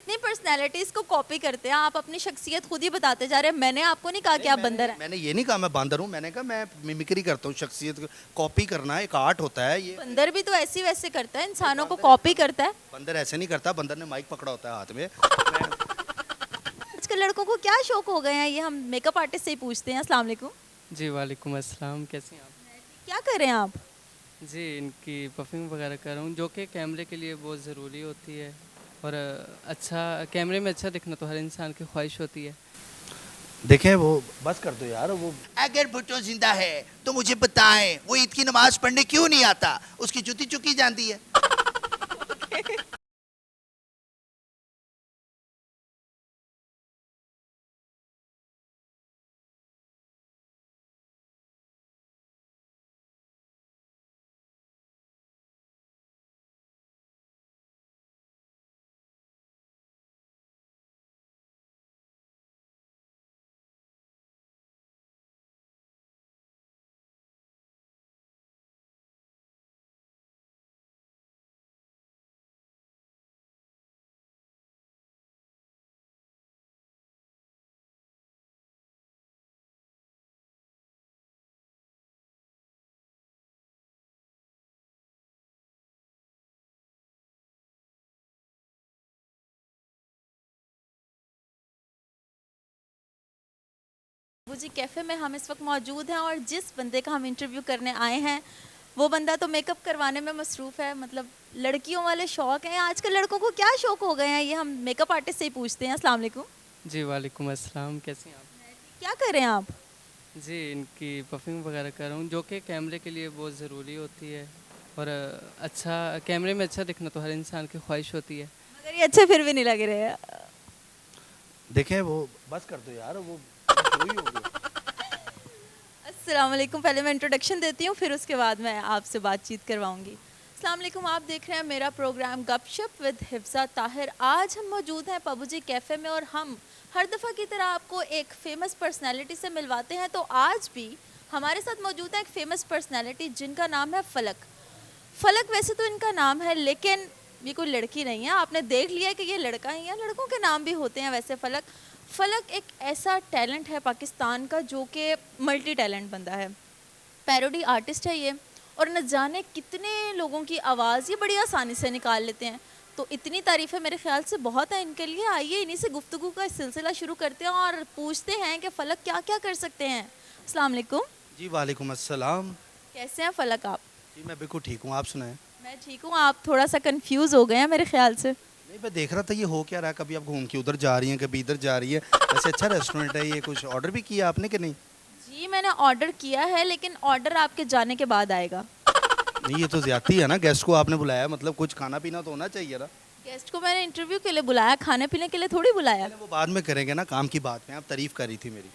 इतनी पर्सनैलिटीज को कॉपी करते हैं, आप अपनी शख्सियत खुद ही बताते जा रहे हैं। मैंने आपको नहीं कहा कि आप बंदर हैं। मैंने ये नहीं कहा मैं बंदर हूँ, मैंने कहा मैं मिमिक्री करता हूँ, शख्सियत कॉपी करना एक आर्ट होता है ये। बंदर भी तो ऐसी वैसे करता है, इंसानों को कॉपी करता है। बंदर ऐसे नहीं करता, बंदर ने माइक पकड़ा होता है हाथ में। आजकल लड़कों को क्या शौक हो गए हैं, ये हम मेकअप आर्टिस्ट से ही पूछते हैं। अस्सलाम वालेकुम। जी वालेकुम अस्सलाम, कैसे हैं आप? क्या कर रहे हैं आप? जी इनकी पफिंग वगैरह कर रहा हूँ, जो कि कैमरे के लिए बहुत ज़रूरी होती है। और अच्छा, कैमरे में अच्छा दिखना तो हर इंसान की ख्वाहिश होती है। देखें वो बस कर दो यार वो। अगर भुट्टो जिंदा है तो मुझे बताएं वो ईद की नमाज पढ़ने क्यों नहीं आता, उसकी जुती चुकी जाती है। जी कैफ़े में हम इस वक्त मौजूद हैं और जिस बंदे का हम इंटरव्यू करने आए हैं वो बंदा तो मेकअप करवाने में मसरूफ़ है। मतलब लड़कियों वाले शौक हैं। आजकल लड़कों को क्या शौक हो गए हैं, ये हम मेकअप आर्टिस्ट से ही पूछते हैं। अस्सलाम वालेकुम। जी वालेकुम अस्सलाम, कैसे हैं आप? क्या कर रहे हैं आप? जी इनकी पफिंग वगैरह कर रहा हूँ, जो कि कैमरे के लिए बहुत ज़रूरी होती है। और अच्छा, कैमरे में अच्छा दिखना तो हर इंसान की ख्वाहिश होती है। मगर ये अच्छे फिर भी नहीं लग रहे हैं। देखें वो बस कर दो यार वो जो ही हो गया। अस्सलाम वालेकुम। पहले मैं इंट्रोडक्शन देती हूँ, फिर उसके बाद मैं आपसे बातचीत करवाऊंगी। अस्सलाम वालेकुम, आप देख रहे हैं मेरा प्रोग्राम गपशप विद हिफ्ज़ा ताहिर। आज हम मौजूद हैं पबजी कैफ़े में और हम हर दफ़ा की तरह आपको एक फ़ेमस पर्सनैलिटी से मिलवाते हैं। तो आज भी हमारे साथ मौजूद है एक फ़ेमस पर्सनैलिटी जिनका नाम है फ़लक। फ़लक वैसे तो इनका नाम है, लेकिन ये कोई लड़की नहीं है। आपने देख लिया कि ये लड़का ही है, लड़कों के नाम भी होते हैं वैसे। फ़लक एक ऐसा टैलेंट है पाकिस्तान का जो कि मल्टी टैलेंट बंदा है। पैरोडी आर्टिस्ट है ये, और न जाने कितने लोगों की आवाज़ ये बड़ी आसानी से निकाल लेते हैं। तो इतनी तारीफ़ें मेरे ख्याल से बहुत है इनके लिए। आइए इन्हीं से गुफ्तगू का सिलसिला शुरू करते हैं और पूछते हैं कि फ़लक क्या क्या कर सकते हैं। अस्सलाम वालेकुम। जी वालेकुम अस्सलाम। कैसे हैं फ़लक आप? जी मैं बिल्कुल ठीक हूँ, आप सुनाएं। मैं ठीक हूँ। आप थोड़ा सा कंफ्यूज हो गए हैं मेरे ख्याल से। नहीं मैं देख रहा था ये हो क्या रहा है, कभी आप घूम के उधर जा रही हैं कभी इधर जा रही है। वैसे अच्छा रेस्टोरेंट है ये, कुछ ऑर्डर भी किया आपने कि नहीं? जी मैंने ऑर्डर किया है, लेकिन ऑर्डर आपके जाने के बाद आएगा। नहीं ये तो ज्यादती है ना, गेस्ट को आपने बुलाया, मतलब कुछ खाना पीना तो होना चाहिए ना। गेस्ट को मैंने इंटरव्यू के लिए बुलाया, खाने पीने के लिए थोड़ी बुलाया। वो बाद में करेंगे ना, काम की बात में आप तारीफ कर रही थी मेरी।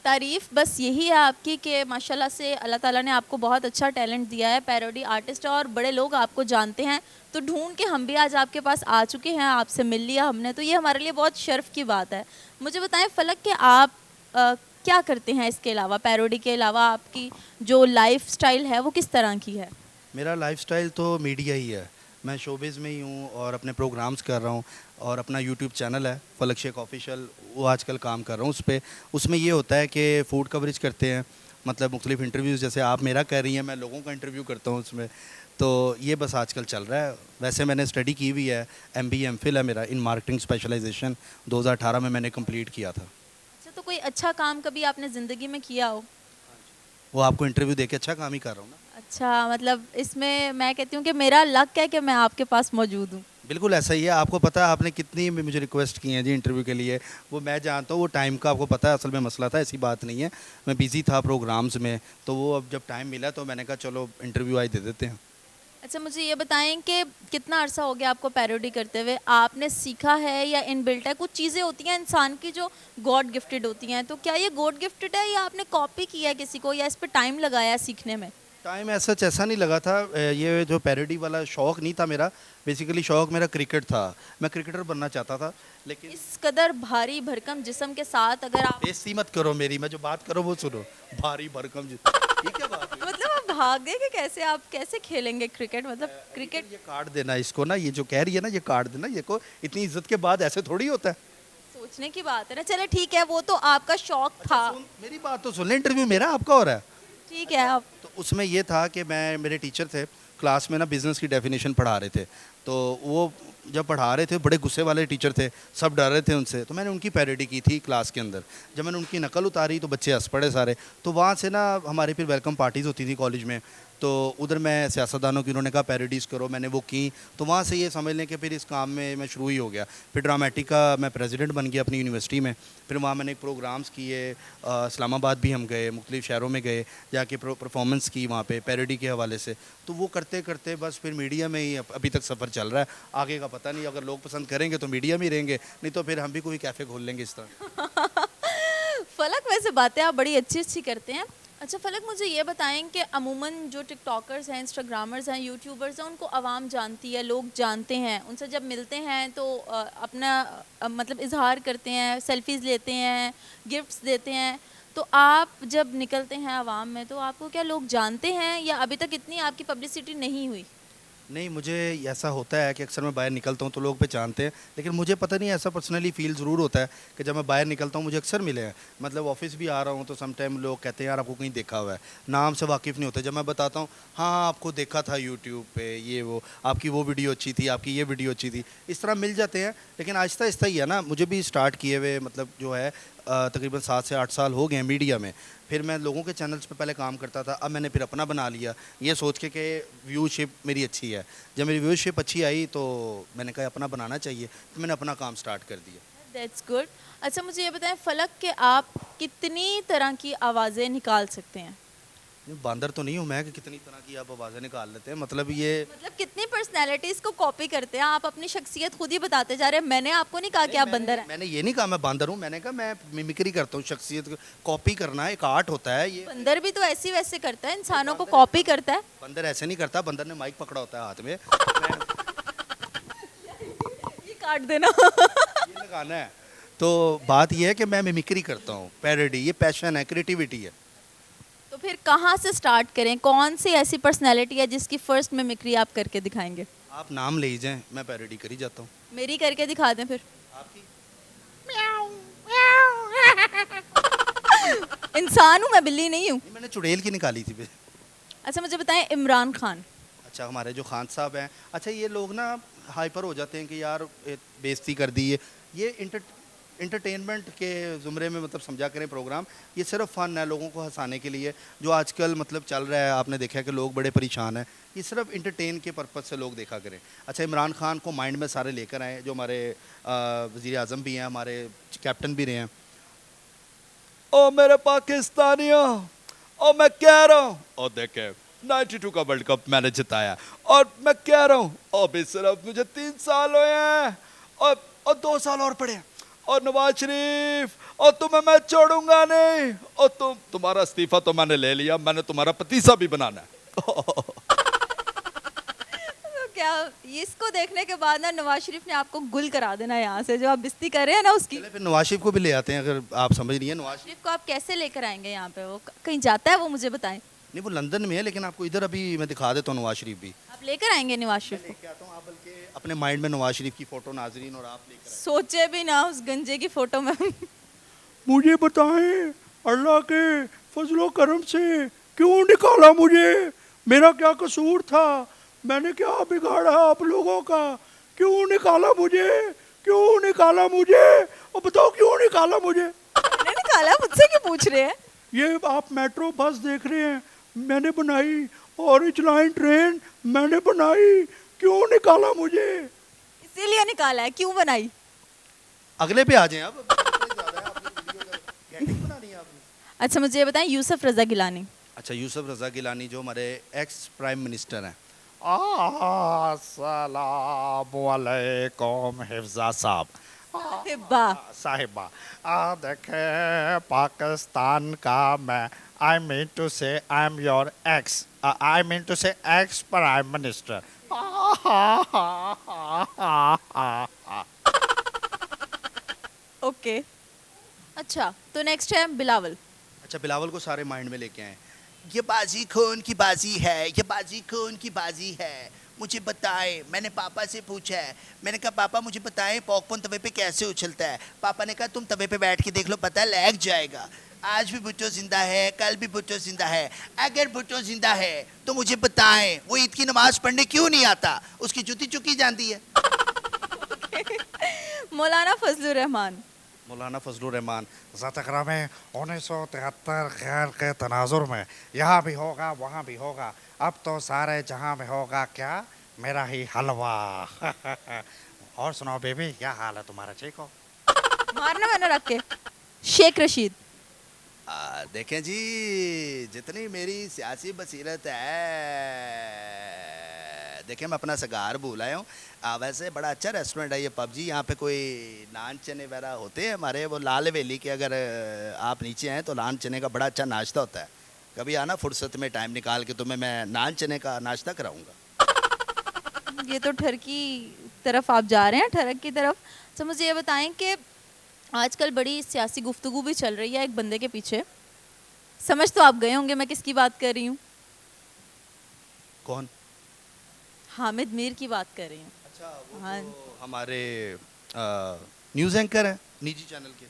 तारीफ़ बस यही है आपकी कि माशाल्लाह से अल्लाह ताला ने आपको बहुत अच्छा टैलेंट दिया है। पैरोडी आर्टिस्ट और बड़े लोग आपको जानते हैं, तो ढूंढ के हम भी आज आपके पास आ चुके हैं, आपसे मिल लिया हमने, तो ये हमारे लिए बहुत शर्फ की बात है। मुझे बताएं फ़लक कि आप क्या करते हैं इसके अलावा, पैरोडी के अलावा आपकी जो लाइफ स्टाइल है वो किस तरह की है? मेरा लाइफस्टाइल तो मीडिया ही है, मैं शोबिज़ में ही हूँ और अपने प्रोग्राम्स कर रहा हूँ और अपना यूट्यूब चैनल है फ़लक शेख ऑफिशियल, वो आजकल काम कर रहा हूँ उस पर। उसमें ये होता है कि फ़ूड कवरेज करते हैं, मतलब मुख्तलिफ इंटरव्यूज़, जैसे आप मेरा कर रही हैं मैं लोगों का इंटरव्यू करता हूँ उसमें। तो ये बस आजकल चल रहा है। वैसे मैंने स्टडी की हुई है, MBA MPhil है मेरा इन मार्केटिंग स्पेशलाइजेशन, 2018 में मैंने कंप्लीट किया था। अच्छा, तो कोई अच्छा काम कभी आपने ज़िंदगी में किया हो? वो आपको इंटरव्यू दे के अच्छा काम ही कर रहा हूँ ना। अच्छा, मतलब इसमें मैं कहती हूँ कि मेरा लक है कि मैं आपके पास मौजूद हूँ। बिल्कुल ऐसा ही है। आपको पता है आपने कितनी मुझे रिक्वेस्ट की हैं जी इंटरव्यू के लिए, वो मैं जानता हूँ, वो टाइम का आपको पता है असल में मसला था, ऐसी बात नहीं है। मैं बिज़ी था प्रोग्राम्स में, तो वो अब जब टाइम मिला तो मैंने कहा चलो इंटरव्यू आज दे देते हैं। अच्छा, मुझे ये बताएं कि कितना अरसा हो गया आपको पैरोडी करते हुए? आपने सीखा है या इनबिल्ट है? कुछ चीज़ें होती हैं इंसान की जो गॉड गिफ्टेड होती हैं, तो क्या ये गॉड गिफ्टेड है या आपने कॉपी किया है किसी को, या इस पर टाइम लगाया है सीखने में? टाइम ऐसा नहीं लगा था। ये जो पैरोडी वाला शौक़ नहीं था मेरा, बेसिकली शौक़ मेरा क्रिकेट था, मैं क्रिकेटर बनना चाहता था। लेकिन इस कदर भारी भरकम जिस्म के साथ अगर आप बेइज्जती मत करो मेरी, मैं जो बात करो वो सुनो। भारी भरकम ये क्या बात है? मतलब आप भाग गए कि कैसे, आप कैसे खेलेंगे क्रिकेट, मतलब क्रिकेट? ये कार्ड देना इसको ना, ये जो कह रही है ना, ये कार्ड देना, ये को इतनी इज्जत के बाद ऐसे थोड़ी होता है। सोचने की बात है ना। चलो ठीक है, वो तो आपका शौक था। मेरी बात तो सुन ले, इंटरव्यू मेरा आपका हो रहा है। ठीक है आप। तो उसमें ये था कि मैं, मेरे टीचर थे क्लास में ना, बिजनेस की डेफिनेशन पढ़ा रहे थे। तो वो जब पढ़ा रहे थे, बड़े गुस्से वाले टीचर थे, सब डर रहे थे उनसे, तो मैंने उनकी पैरोडी की थी क्लास के अंदर। जब मैंने उनकी नकल उतारी तो बच्चे हंस पड़े सारे। तो वहाँ से ना हमारी फिर वेलकम पार्टीज़ होती थी कॉलेज में, तो उधर मैं सियासतदानों की, उन्होंने कहा पैरोडीज़ करो, मैंने वो की। तो वहाँ से ये समझ लें कि फिर इस काम में मैं शुरू ही हो गया। फिर ड्रामेटिक का मैं प्रेसिडेंट बन गया अपनी यूनिवर्सिटी में। फिर वहाँ मैंने प्रोग्राम्स किए, इस्लामाबाद भी हम गए, मुख्तलिफ शहरों में गए, जाके परफॉर्मेंस की वहाँ पे पैरोडी के हवाले से। तो वो करते करते बस फिर मीडिया में ही अभी तक सफ़र चल रहा है। आगे का पता नहीं, अगर लोग पसंद करेंगे तो मीडिया में ही रहेंगे, नहीं तो फिर हम भी कोई कैफ़े खोल लेंगे इस तरह। फलक, वैसे बातें आप बड़ी अच्छी अच्छी करते हैं। अच्छा फलक, मुझे ये बताएं कि अमूमन जो टिकटॉकर्स हैं, इंस्टाग्रामर्स हैं, यूट्यूबर्स हैं, उनको आवाम जानती है, लोग जानते हैं, उनसे जब मिलते हैं तो अपना मतलब इजहार करते हैं, सेल्फीज़ लेते हैं, गिफ्ट्स देते हैं। तो आप जब निकलते हैं आवाम में तो आपको क्या लोग जानते हैं, या अभी तक इतनी आपकी पब्लिसिटी नहीं हुई? नहीं, मुझे ऐसा होता है कि अक्सर मैं बाहर निकलता हूँ तो लोग पहचानते हैं, लेकिन मुझे पता नहीं, ऐसा पर्सनली फील ज़रूर होता है कि जब मैं बाहर निकलता हूँ मुझे अक्सर मिले हैं। मतलब ऑफिस भी आ रहा हूँ तो सम टाइम लोग कहते हैं यार आपको कहीं देखा हुआ है, नाम से वाकिफ़ नहीं होते। जब मैं बताता हूँ हाँ आपको देखा था यूट्यूब पे, ये वो आपकी वो वीडियो अच्छी थी, आपकी ये वीडियो अच्छी थी, इस तरह मिल जाते हैं। लेकिन आहिस्ता आहिस्ता ही है ना, मुझे भी स्टार्ट किए हुए मतलब जो है तकरीबन 7 से 8 साल हो गए हैं मीडिया में। फिर मैं लोगों के चैनल्स पे पहले काम करता था, अब मैंने फिर अपना बना लिया, ये सोच के कि व्यूशिप मेरी अच्छी है। जब मेरी व्यूशिप अच्छी आई तो मैंने कहा अपना बनाना चाहिए, तो मैंने अपना काम स्टार्ट कर दिया। That's good. अच्छा मुझे ये बताएं फलक कि आप कितनी तरह की आवाज़ें निकाल सकते हैं? नहीं, बंदर तो नहीं हूँ मैं कि कितनी तरह की आप आवाज़ें निकाल लेते हैं। मतलब ये मतलब कितनी पर्सनैलिटीज़ को कॉपी करते हैं आप? अपनी शख्सियत खुद ही बताते जा रहे हैं। मैंने आपको नहीं कहा कि आप बंदर हैं। मैंने ये नहीं कहा मैं बंदर हूँ, मैंने कहा मैं मिमिक्री करता हूँ, शख्सियत को कॉपी करना एक आर्ट होता है। ये बंदर भी तो ऐसी वैसे करता है, इंसानों को कॉपी करता है। बंदर ऐसे नहीं करता, बंदर ने माइक पकड़ा होता है हाथ में, ये काट देना। ये लगाना है। तो बात ये है कि मैं मिमिक्री करता हूँ, पैरोडी, ये पैशन है, क्रिएटिविटी है। तो फिर कहाँ से स्टार्ट करें? कौन सी ऐसी पर्सनैलिटी है जिसकी फर्स्ट मिमिक्री आप करके दिखाएंगे? आप नाम ले ही जाएं, मैं पैरोडी कर ही जाता हूँ। मेरी करके दिखा दें फिर। आपकी इंसान हूँ मैं, बिल्ली नहीं हूँ। नहीं, मैंने चुड़ैल की निकाली थी फिर। अच्छा मुझे बताएं इमरान खान। अच्छा हमारे जो खान साहब हैं, अच्छा ये लोग ना हाइपर हो जाते हैं कि यार बेइज्जती कर दी है। ये इंटरटेनमेंट के ज़ुमरे में मतलब समझा करें प्रोग्राम, ये सिर्फ फ़न है, लोगों को हंसाने के लिए। जो आजकल मतलब चल रहा है, आपने देखा है कि लोग बड़े परेशान हैं, ये सिर्फ इंटरटेन के पर्पज़ से लोग देखा करें। अच्छा इमरान खान को माइंड में सारे लेकर आए, जो हमारे वज़ीर आज़म भी हैं, हमारे कैप्टन भी रहे हैं। ओ मेरे पाकिस्तानियों, ओ मैं कह रहा हूँ, और देखे 92 का वर्ल्ड कप मैंने जिताया, और मैं कह रहा हूँ अभी सिर्फ मुझे 3 साल हुए हैं और 2 साल और पड़े हैं, और नवाज शरीफ और तुम्हें मैं छोड़ूंगा नहीं, और तुम्हारा इस्तीफा तो मैंने ले लिया, मैंने तुम्हारा पतीसा भी बनाना है। तो क्या इसको देखने के बाद ना नवाज शरीफ ने आपको गुल करा देना यहाँ से, जो आप बिस्ती कर रहे हैं ना उसकी। चले फिर नवाज शरीफ को भी ले आते हैं, अगर आप समझ रही हैं। नवाज शरीफ को आप कैसे लेकर आएंगे यहाँ पे? वो कहीं जाता है वो, मुझे बताएं। नहीं, वो लंदन में है, लेकिन आपको इधर अभी मैं दिखा देता हूँ नवाज शरीफ भी। आप लेकर आएंगे नवाज शरीफ को? लेके आता हूँ, आप बल्कि अपने माइंड में नवाज शरीफ की फ़ोटो नाजरीन और आप लेकर आए। सोचे भी ना उस गंजे की फोटो में। मुझे बताएं अल्लाह के फजलो करम से क्यों निकाला मुझे? मेरा क्या कसूर था? मैंने क्या बिगाड़ा आप लोगों का? क्यों निकाला मुझे? क्यों निकाला मुझे? और बताओ क्यों निकाला मुझे? मैंने निकाला, मुझसे क्यों पूछ रहे हैं? ये आप मेट्रो बस देख रहे हैं, मैंने बनाई। ऑरेंज लाइन ट्रेन मैंने बनाई। क्यों निकाला मुझे? इसीलिए निकाला है। क्यों बनाई? अगले पे आ जाएं आप। गैंडिंग बनानी है आपने। अच्छा मुझे ये बताएं यूसुफ रजा गिलानी। अच्छा यूसुफ रजा गिलानी जो हमारे एक्स प्राइम मिनिस्टर हैं। अस्सलामुअलैकुम हिफ्जा साहब। साहिबा। साहिबा देखे पाकिस्तान का मैं, आई mean to say I am your ex, I mean to say ex prime minister. Okay अच्छा तो नेक्स्ट है बिलावल। अच्छा बिलावल को सारे माइंड में लेके आए ये बाजी खून की बाजी है, ये बाजी खून की बाजी है। मुझे बताएं, मैंने पापा से पूछा है। मैंने कहा पापा मुझे बताएं पॉपकॉर्न तवे पे कैसे उछलता है। पापा ने कहा तुम तवे पे बैठ के देख लो, पता लग जाएगा। आज भी भुट्टो जिंदा है, कल भी भुट्टो जिंदा है। अगर भुट्टो जिंदा है तो मुझे बताएं वो ईद की नमाज पढ़ने क्यों नहीं आता? उसकी जुती चुकी जाती है। मौलाना फजलुर रहमान। मौलाना फजलुर रहमान। ज़ातकरा में 1973 खैर के तनाजुर में यहाँ भी होगा वहाँ भी होगा, अब तो सारे जहाँ में होगा क्या मेरा ही हलवा। और सुनाओ बेबी, क्या हाल है तुम्हारा? ठीक हो? मारना मैंने रख के। शेख रशीद। देखें जी, जितनी मेरी सियासी बसीरत है, देखें मैं अपना सगार भूल आया हूँ। वैसे बड़ा अच्छा रेस्टोरेंट है ये पबजी। यहाँ पे कोई नान चने वगैरह होते हैं हमारे, वो लाल हवेली के। अगर आप नीचे हैं तो नान चने का बड़ा अच्छा नाश्ता होता है। कभी आना फुर्सत में टाइम निकाल के, तुम्हें मैं नान चने का नाश्ता कराऊंगा। ये तो ठर की तरफ आप जा रहे हैं, ठरक की तरफ। तो मुझे ये बताएं कि आजकल बड़ी सियासी गुफ्तगू भी चल रही है एक बंदे के पीछे। समझ तो आप गए होंगे मैं किसकी बात कर रही हूँ। कौन? हामिद मीर की बात कर रही हूँ। अच्छा, वो हाँ। तो हमारे न्यूज़ एंकर हैं निजी चैनल के।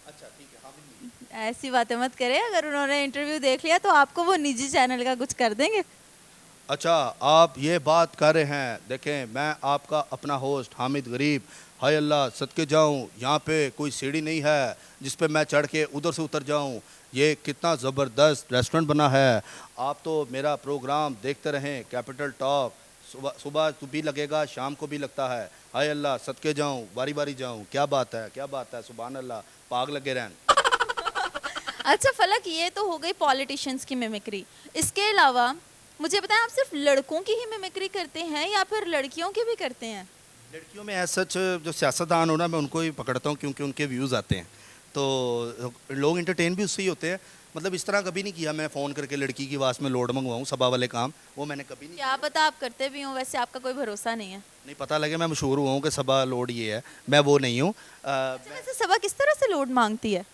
अच्छा ठीक है, हामिद मीर। ऐसी बातें मत करें, अगर उन्होंने इंटरव्यू देख लिया तो आपको वो निजी चैनल का कुछ कर देंगे। अच्छा, आप ये बात कर रहे हैं। देखें मैं आपका अपना होस्ट हामिद गरीब, हाय अल्लाह सदके जाऊं, यहाँ पे कोई सीढ़ी नहीं है जिस पे मैं चढ़ के उधर से उतर जाऊं। ये कितना ज़बरदस्त रेस्टोरेंट बना है। आप तो मेरा प्रोग्राम देखते रहें, कैपिटल टॉक। सुबह सुबह तो भी लगेगा, शाम को भी लगता है। हाय अल्लाह सदके जाऊं, बारी बारी जाऊं। क्या बात है, क्या बात है, सुभान अल्लाह, पाग लगे रहन। अच्छा फलक, ये तो हो गई पॉलिटिशियंस की मिमिक्री। इसके अलावा मुझे बताएं, आप सिर्फ लड़कों की ही मिमिक्री करते हैं या फिर लड़कियों की भी करते हैं? लड़कियों में ऐसा जो सियासतदान हो ना, मैं उनको ही पकड़ता हूँ क्योंकि उनके व्यूज़ आते हैं, तो लोग इंटरटेन भी उससे ही होते हैं। मतलब इस तरह कभी नहीं किया मैं फ़ोन करके लड़की की आवाज़ में लोड मंगवाऊँ, सभा वाले काम, वो मैंने कभी नहीं क्या पता आप करते भी हो, वैसे आपका कोई भरोसा नहीं है। नहीं पता लगे मैं मशहूर हुआ हूँ कि सभा लोड ये है, मैं वो नहीं हूँ। अच्छा, वैसे सभा किस तरह से लोड मांगती है?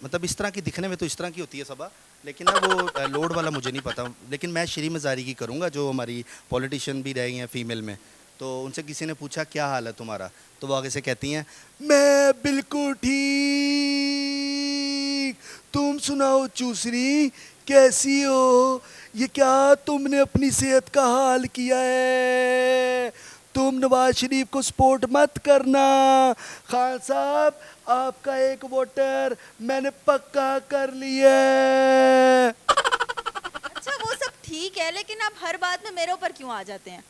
मतलब इस तरह की दिखने में तो इस तरह की होती है सभा, लेकिन ना वो लोड वाला मुझे नहीं पता। लेकिन मैं श्री मज़ारी की करूँगा, जो हमारी पॉलिटिशियन भी रही हैं फीमेल में। तो उनसे किसी ने पूछा क्या हाल है तुम्हारा, तो वो आगे से कहती हैं मैं बिल्कुल ठीक, तुम सुनाओ चूसरी कैसी हो? ये क्या तुमने अपनी सेहत का हाल किया है? तुम नवाज शरीफ को सपोर्ट मत करना। खान साहब आपका एक वोटर मैंने पक्का कर लिया है। अच्छा वो सब ठीक है, लेकिन आप हर बात में मेरे ऊपर क्यों आ जाते हैं?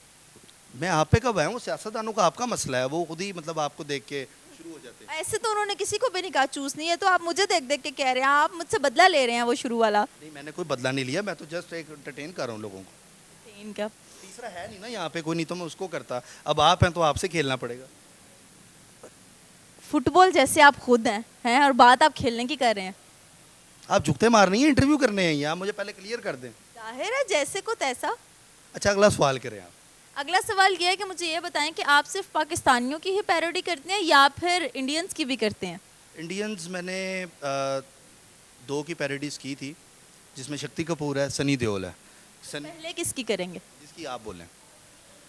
मैं आप पे कब आया हूँ? सियासतदानों का आपका मसला है, वो खुद ही मतलब आपको देख के शुरू हो जाते हैं। ऐसे तो उन्होंने किसी को भी नहीं कहा चूस नहीं है, तो आप मुझे देख देख के कह रहे हैं, आप मुझसे बदला ले रहे हैं वो शुरू वाला। नहीं मैंने कोई बदला नहीं लिया, मैं तो जस्ट एक एंटरटेन कर रहा हूँ लोगों को। इनका तीसरा है नहीं ना यहाँ पे कोई, नहीं तो मैं उसको करता। अब आप हैं तो आपसे खेलना पड़ेगा। फुटबॉल जैसे आप खुद हैं और बात आप खेलने की कर रहे हैं। आप झुकते मार नहीं है, इंटरव्यू करने हैं यहाँ, मुझे पहले क्लियर कर दें। जाहिर है जैसे को तैसा। अच्छा अगला सवाल करें आप। अगला सवाल ये है कि मुझे ये बताएं कि आप सिर्फ पाकिस्तानियों की ही पैरोडी करते हैं या फिर इंडियंस की भी करते हैं? इंडियंस मैंने 2 की पैरोडीज की थी, जिसमें शक्ति कपूर है, सनी देओल है। पहले किसकी करेंगे? जिसकी आप बोलें।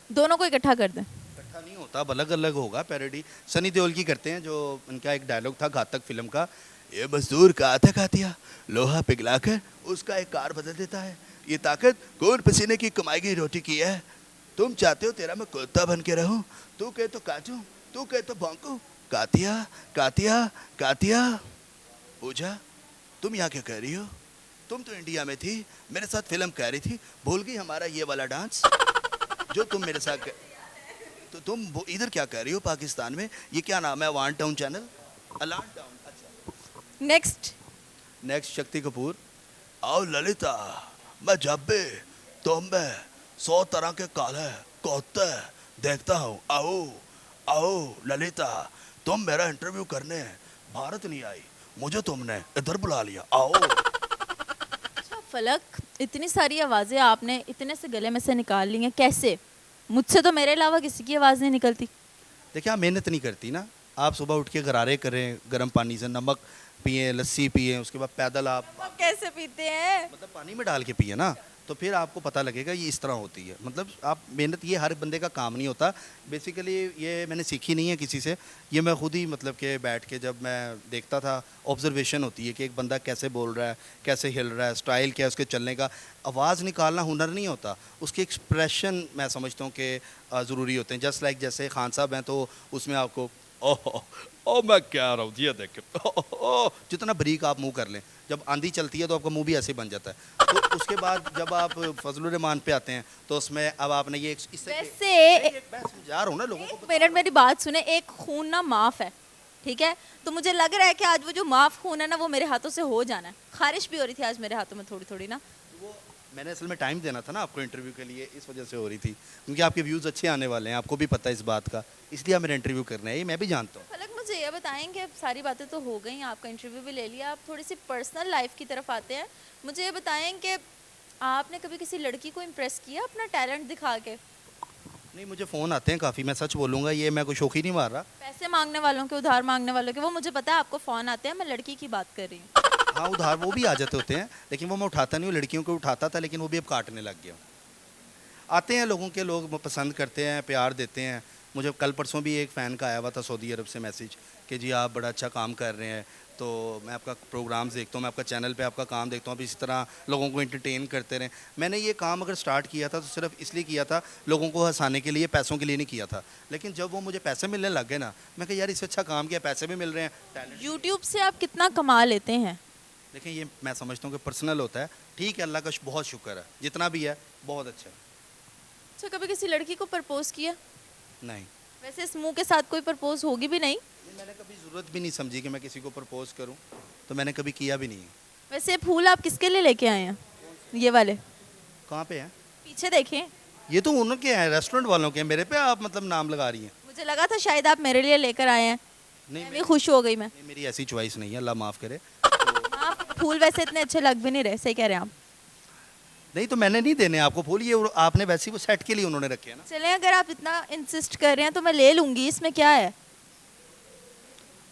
दोनों को इकट्ठा कर दें। इकट्ठा नहीं होता, अब अलग अलग होगा पैरोडी। सनी देओल की करते हैं, जो उनका एक डायलॉग था घातक फिल्म का, ये मजदूर का आतिया लोहा पिघलाकर उसका एक कार बदल देता है। ये ताकत कौन पसीने की कमाई की रोटी की है? तुम चाहते हो तेरा मैं कुत्ता बन के रहूं? तू कहे तो काटूं, तू कहे तो भौंकूं। Katya Katya Katya. पूजा तुम यहाँ क्या कर रही हो? तुम तो इंडिया में थी, मेरे साथ फिल्म कर रही थी, भूल गई हमारा ये वाला डांस जो तुम मेरे साथ तो तुम इधर क्या कर रही हो पाकिस्तान में? ये क्या नाम है? वन टाउन चैनल, अलान टाउन। अच्छा नेक्स्ट शक्ति कपूर। आओ ललिता, मैं जब भी तुम में 100 तरह के काले कोते देखता हूँ। आओ आओ ललिता, तुम मेरा इंटरव्यू करने भारत नहीं आई, मुझे तुमने इधर बुला लिया, आओ। अच्छा फलक, इतनी सारी आवाज़ें आपने इतने से गले में से निकाल ली हैं, कैसे? मुझसे तो मेरे अलावा किसी की आवाज़ नहीं निकलती। देखिए आप मेहनत नहीं करती ना, आप सुबह उठ के गरारे करें गर्म पानी से, नमक पिए, लस्सी पिए, उसके बाद पैदल आप नमक कैसे पीते हैं? मतलब पानी में डाल के पिए ना, तो फिर आपको पता लगेगा ये इस तरह होती है। मतलब आप मेहनत, ये हर बंदे का काम नहीं होता। बेसिकली ये मैंने सीखी नहीं है किसी से, ये मैं खुद ही मतलब कि बैठ के जब मैं देखता था, ऑब्जर्वेशन होती है कि एक बंदा कैसे बोल रहा है, कैसे हिल रहा है, स्टाइल क्या है उसके चलने का। आवाज़ निकालना हुनर नहीं होता, उसके एक्सप्रेशन मैं समझता हूँ कि ज़रूरी होते हैं। जस्ट लाइक जैसे खान साहब हैं तो उसमें आपको ओह ओ मैं कह रहा हूँ ये देख, ओह जितना बरीक आप मुंह कर लें, जब आंधी चलती है तो आपका मुंह भी ऐसे बन जाता है। तो उसके बाद जब आप फजलुर रहमान पे आते हैं तो उसमें अब आपने ये इससे वैसे मैं समझा रहा हूँ ना लोगों को। एक मिनट मेरी बात सुने, एक खून ना माफ है, ठीक है? तो मुझे लग रहा है कि आज वो जो माफ खून है ना वो मेरे हाथों से हो जाना है। खारिश भी हो रही थी आज मेरे हाथों में थोड़ी थोड़ी ना। वो मैंने असल में टाइम देना था ना आपको इंटरव्यू के लिए, इस वजह से हो रही थी, क्योंकि आपके व्यूज़ अच्छे आने वाले हैं, आपको भी पता है इस बात का, इसलिए आप मेरा इंटरव्यू करना है, ये मैं भी जानता हूँ। फलक मुझे ये बताएंगे, सारी बातें तो हो गई, आपका इंटरव्यू भी ले लिया, आप थोड़ी सी पर्सनल लाइफ की तरफ आते हैं। मुझे ये बताएं कि आपने कभी किसी लड़की को इम्प्रेस किया अपना टैलेंट दिखा के? नहीं, मुझे फ़ोन आते हैं काफ़ी, मैं सच बोलूँगा, ये मैं कोई शौकी नहीं मार रहा। पैसे मांगने वालों के, उधार मांगने वालों के, वो मुझे पता है आपको फ़ोन आते हैं, मैं लड़की की बात कर रही हूँ। हाँ, उधार वो भी आ जाते होते हैं, लेकिन वो मैं उठाता नहीं हूँ, लड़कियों को उठाता था लेकिन वो भी अब काटने लग गया हूँ। आते हैं लोगों के, लोग पसंद करते हैं, प्यार देते हैं। मुझे कल परसों भी एक फ़ैन का आया हुआ था सऊदी अरब से मैसेज कि जी आप बड़ा अच्छा काम कर रहे हैं, तो मैं आपका प्रोग्राम्स देखता हूँ, मैं आपका चैनल पे आपका काम देखता हूँ, आप इसी तरह लोगों को एंटरटेन करते रहें। मैंने ये काम अगर स्टार्ट किया था तो सिर्फ इसलिए किया था, लोगों को हंसाने के लिए, पैसों के लिए नहीं किया था। लेकिन जब वो मुझे पैसे मिलने लग गए ना, मैं कहा यार इससे अच्छा काम किया, पैसे भी मिल रहे हैं, टैलेंट। यूट्यूब से आप कितना कमा लेते हैं? देखिए ये मैं समझता हूँ कि पर्सनल होता है, ठीक है, अल्लाह का बहुत शुक्र है, जितना भी है बहुत अच्छा है। अच्छा, कभी किसी लड़की को प्रपोज किया? नहीं, वैसे इस मुंह के साथ कोई प्रपोज होगी भी नहीं। मैंने कभी ज़रूरत भी नहीं समझी कि मैं किसी को प्रपोज करूं, तो मैंने कभी किया भी नहीं है। वैसे ये फूल आप किसके लिए लेके आए हैं? ये वाले कहाँ पे हैं? पीछे देखें। ये तो उनके हैं, रेस्टोरेंट वालों के हैं, मेरे पे आप मतलब नाम लगा रही हैं। मुझे लगा था शायद आप मेरे लिए लेकर आए हैं। नहीं, मैं भी खुश हो गई मैं। नहीं, मेरी ऐसी चॉइस नहीं है, अल्लाह माफ़ करे। आप फूल वैसे इतने अच्छे लग भी नहीं रहे, सही कह रहे हैं आप। नहीं तो मैंने नहीं देने आपको फूल, ये आपने वैसे ही वो सेट के लिए उन्होंने रखे हैं ना। चलें, अगर आप इतना इंसिस्ट कर रहे हैं तो मैं ले लूंगी, इसमें क्या है?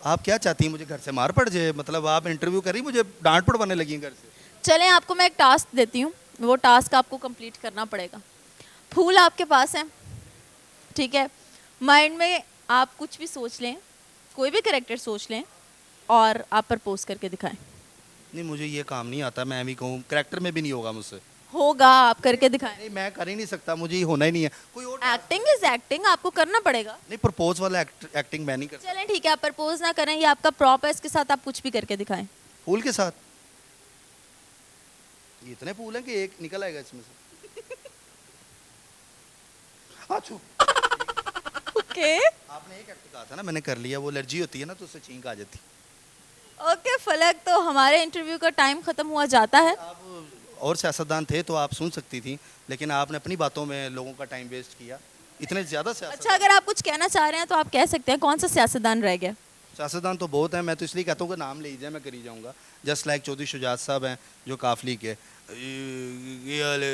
आप क्या चाहती हैं, मुझे घर से मार पड़ जाए? मतलब आप इंटरव्यू कर रही, मुझे डांट पड़वाने लगी हैं घर से। चलें, आपको मैं एक टास्क देती हूँ, वो टास्क आपको कंप्लीट करना पड़ेगा। फूल आपके पास है, ठीक है? माइंड में आप कुछ भी सोच लें, कोई भी कैरेक्टर सोच लें और आप प्रपोज करके दिखाएं। नहीं, मुझे ये काम नहीं आता, मैं भी कहूँ कैरेक्टर में भी नहीं होगा मुझसे। होगा, आप करके दिखाएं। नहीं, मैं कर ही नहीं सकता, मुझे ये होना ही नहीं है। कोई और एक्टिंग इज एक्टिंग, आपको करना पड़ेगा। नहीं, प्रपोज वाला एक्टिंग मैं नहीं कर सकता। चलें ठीक है, आप प्रपोज ना करें, ये आपका प्रॉप है, इसके साथ आप कुछ भी करके दिखाएं। फूल के साथ ये इतने फूल हैं कि एक निकल आएगा इसमें से। अच्छा, ओके आपने एक एक्ट कहा था ना, मैंने कर लिया, वो एलर्जी होती है ना तो उससे छींक आ जाती। ओके फलक, तो हमारे इंटरव्यू का टाइम खत्म हुआ जाता है। आप और सियासतदान थे तो आप सुन सकती थी, लेकिन आपने अपनी बातों में लोगों का टाइम वेस्ट किया, इतने ज़्यादा सियासत। अच्छा, अगर आप कुछ कहना चाह रहे हैं तो आप कह सकते हैं, कौन सा सियासतदान रह गया? सियासतदान तो बहुत हैं, मैं तो इसलिए कहता हूँ कि नाम ले लीजिए, मैं करी जाऊँगा। जस्ट लाइक चौधरी शुजात साहब हैं जो काफली के ये वाले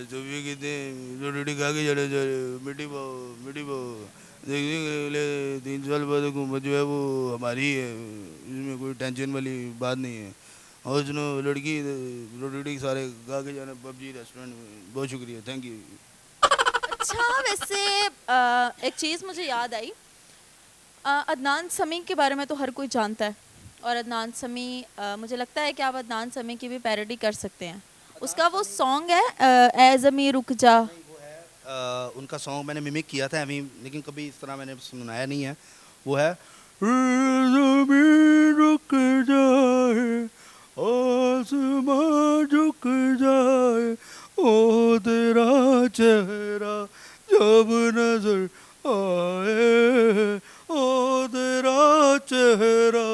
चौबी कितने रोटी खा के चले जा रहे, मिट्टी देखने 3 साल बाद हुकूमत जो है वो हमारी है, इसमें कोई टेंशन वाली बात नहीं है। और सुनो लड़की रोटी सारे खा के जाना पबजी रेस्टोरेंट में। बहुत शुक्रिया, थैंक यू। अच्छा, वैसे एक चीज़ मुझे याद आई, अदनान समी के बारे में तो हर कोई जानता है, और अदनान समी मुझे लगता है कि आप अदनान समी की भी पैरोडी कर सकते हैं। उसका वो सॉन्ग है ए ज़मीं रुक जा। उनका सॉन्ग मैंने मिमिक किया था अभी, लेकिन कभी इस तरह मैंने सुनाया नहीं है। वो है ज़मीन रुक जाए, आसमां झुक जाए, ओ तेरा चेहरा जब नजर आए, ओ तेरा चेहरा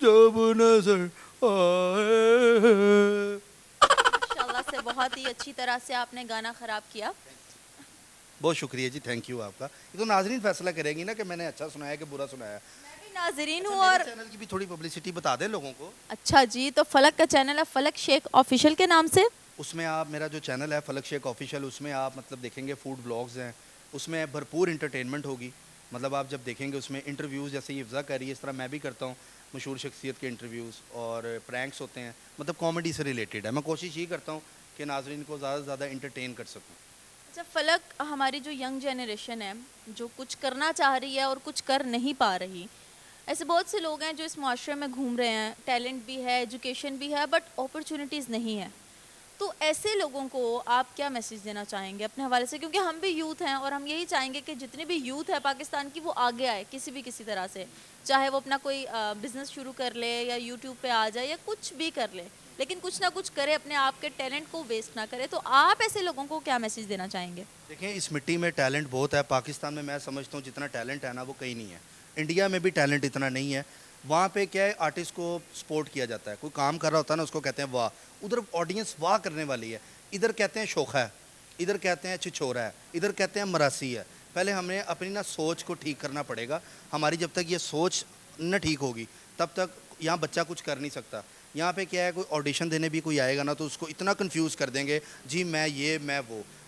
जब नजर आए। माशाल्लाह से बहुत ही अच्छी तरह से आपने गाना ख़राब किया। बहुत शुक्रिया जी, थैंक यू आपका। ये तो नाजरीन फैसला करेंगी ना कि मैंने अच्छा सुनाया कि बुरा सुनाया। मैं भी नाजरीन हूँ। मेरे और चैनल की भी थोड़ी पब्लिसिटी बता दें लोगों को। अच्छा जी, तो फलक का चैनल है फलक शेख ऑफिशियल के नाम से। उसमें आप, मेरा जो चैनल है फलक शेख ऑफिशियल, उसमें आप मतलब देखेंगे फूड ब्लॉग्स हैं, उसमें भरपूर इंटरटेनमेंट होगी, मतलब आप जब देखेंगे उसमें इंटरव्यूज़ जैसे ये हिफ्ज़ा कर रही है, इस तरह मैं भी करता हूँ मशहूर शख्सियत के इंटरव्यूज़, और प्रैंक्स होते हैं, मतलब कॉमेडी से रिलेटेड है। मैं कोशिश ये करता हूँ कि नाज़रीन को ज़्यादा से ज़्यादा इंटरटेन कर सकूँ। अच्छा फलक, हमारी जो यंग जनरेशन है जो कुछ करना चाह रही है और कुछ कर नहीं पा रही, ऐसे बहुत से लोग हैं जो इस मुआशरे में घूम रहे हैं, टैलेंट भी है, एजुकेशन भी है, बट अपॉर्चुनिटीज़ नहीं है। तो ऐसे लोगों को आप क्या मैसेज देना चाहेंगे अपने हवाले से, क्योंकि हम भी यूथ हैं और हम यही चाहेंगे कि जितने भी यूथ है पाकिस्तान की वो आगे आए किसी तरह से, चाहे वो अपना कोई बिजनेस शुरू कर ले या यूट्यूब पे आ जाए या कुछ भी कर ले, लेकिन कुछ ना कुछ करे, अपने आप के टैलेंट को वेस्ट ना करे। तो आप ऐसे लोगों को क्या मैसेज देना चाहेंगे? देखें, इस मिट्टी में टैलेंट बहुत है। पाकिस्तान में मैं समझता हूँ जितना टैलेंट है ना वो कहीं नहीं है। इंडिया में भी टैलेंट इतना नहीं है। वहाँ पे क्या है, आर्टिस्ट को सपोर्ट किया जाता है। कोई काम कर रहा होता है ना, उसको कहते हैं वाह, उधर ऑडियंस वाह करने वाली है। इधर कहते हैं शोखा है, इधर कहते हैं छिछोरा है, इधर कहते हैं मरासी है। पहले हमें अपनी ना सोच को ठीक करना पड़ेगा। हमारी जब तक ये सोच न ठीक होगी तब तक यहाँ बच्चा कुछ कर नहीं सकता। यहाँ पे क्या है, कोई ऑडिशन देने भी कोई आएगा ना तो उसको इतना कंफ्यूज कर देंगे, जी मैं ये मैं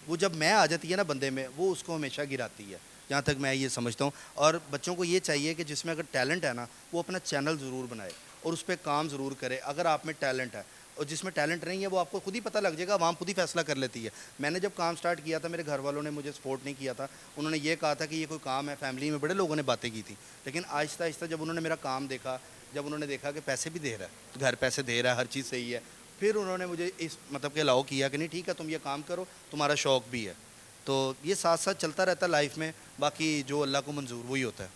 वो जब मैं आ जाती है ना बंदे में, वो उसको हमेशा गिराती है, जहाँ तक मैं ये समझता हूँ। और बच्चों को ये चाहिए कि जिसमें अगर टैलेंट है ना वो अपना चैनल ज़रूर बनाए और उस पर काम ज़रूर करे। अगर आप में टैलेंट है, और जिसमें टैलेंट नहीं है वो आपको खुद ही पता लग जाएगा, वहाँ खुद ही फैसला कर लेती है। मैंने जब काम स्टार्ट किया था, मेरे घर वालों ने मुझे सपोर्ट नहीं किया था। उन्होंने ये कहा था कि ये कोई काम है, फैमिली में बड़े लोगों ने बातें की थी। लेकिन आहिस्ता आहिस्ता जब उन्होंने मेरा काम देखा, जब उन्होंने देखा कि पैसे भी दे रहा है, घर पैसे दे रहा है, हर चीज़ सही है, फिर उन्होंने मुझे इस मतलब के अलाउ किया कि नहीं ठीक है, तुम ये काम करो, तुम्हारा शौक़ भी है। तो ये साथ साथ चलता रहता है लाइफ में। बाकी जो अल्लाह को मंजूर वही होता है।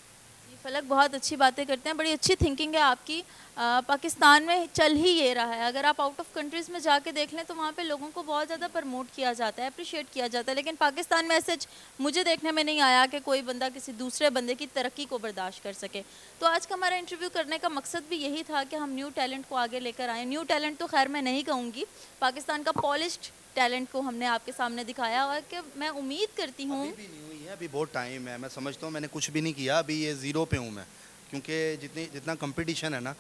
जी, फलक बहुत अच्छी बातें करते हैं, बड़ी अच्छी थिंकिंग है आपकी। पाकिस्तान में चल ही ये रहा है। अगर आप आउट ऑफ कंट्रीज़ में जाके देख लें तो वहाँ पे लोगों को बहुत ज़्यादा प्रमोट किया जाता है, अप्रिशिएट किया जाता है, लेकिन पाकिस्तान में ऐसे मुझे देखने में नहीं आया कि कोई बंदा किसी दूसरे बंदे की तरक्की को बर्दाश्त कर सके। तो आज का हमारा इंटरव्यू करने का मकसद भी यही था कि हम न्यू टैलेंट को आगे लेकर आएँ। न्यू टैलेंट तो खैर मैं नहीं कहूँगी, पाकिस्तान का पॉलिश्ड टैलेंट को हमने आपके सामने दिखाया, और कि मैं उम्मीद करती हूँ अभी भी नहीं हुई है, अभी बहुत टाइम है। मैं समझता हूँ मैंने कुछ भी नहीं किया, अभी ये ज़ीरो पे हूँ मैं। क्योंकि जितना कंपटीशन है ना,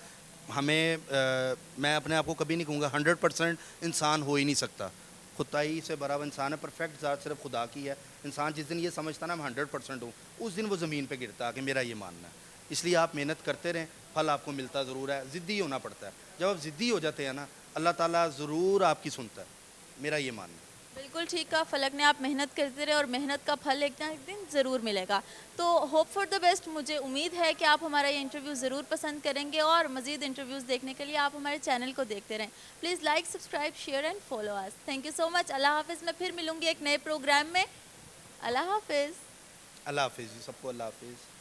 मैं अपने आप को कभी नहीं कहूँगा 100% इंसान हो ही नहीं सकता। खुदाई से भरा हुआ इंसान है, परफेक्ट ज़ात सिर्फ खुदा की है। इंसान जिस दिन ये समझता ना मैं 100% हूँ, उस दिन वो ज़मीन पे गिरता कि मेरा ये मानना है। इसलिए आप मेहनत करते रहें, फल आपको मिलता ज़रूर है। ज़िद्दी होना पड़ता है। जब आप ज़िद्दी हो जाते हैं ना, अल्लाह ताला ज़रूर आपकी सुनता है, मेरा ये मानना है। बिल्कुल ठीक कहा फलक ने, आप मेहनत करते रहे और मेहनत का फल एक ना एक दिन ज़रूर मिलेगा। तो होप फॉर द बेस्ट। मुझे उम्मीद है कि आप हमारा ये इंटरव्यू ज़रूर पसंद करेंगे, और मज़ीद इंटरव्यूज़ देखने के लिए आप हमारे चैनल को देखते रहें। Please like, subscribe, share and follow us. Thank you so much. अल्लाह हाफिज़। मैं फिर मिलूँगी एक नए प्रोग्राम में। अल्लाह हाफिज़। अल्लाह हाफिज़ जी, सबको अल्लाह हाफिज़।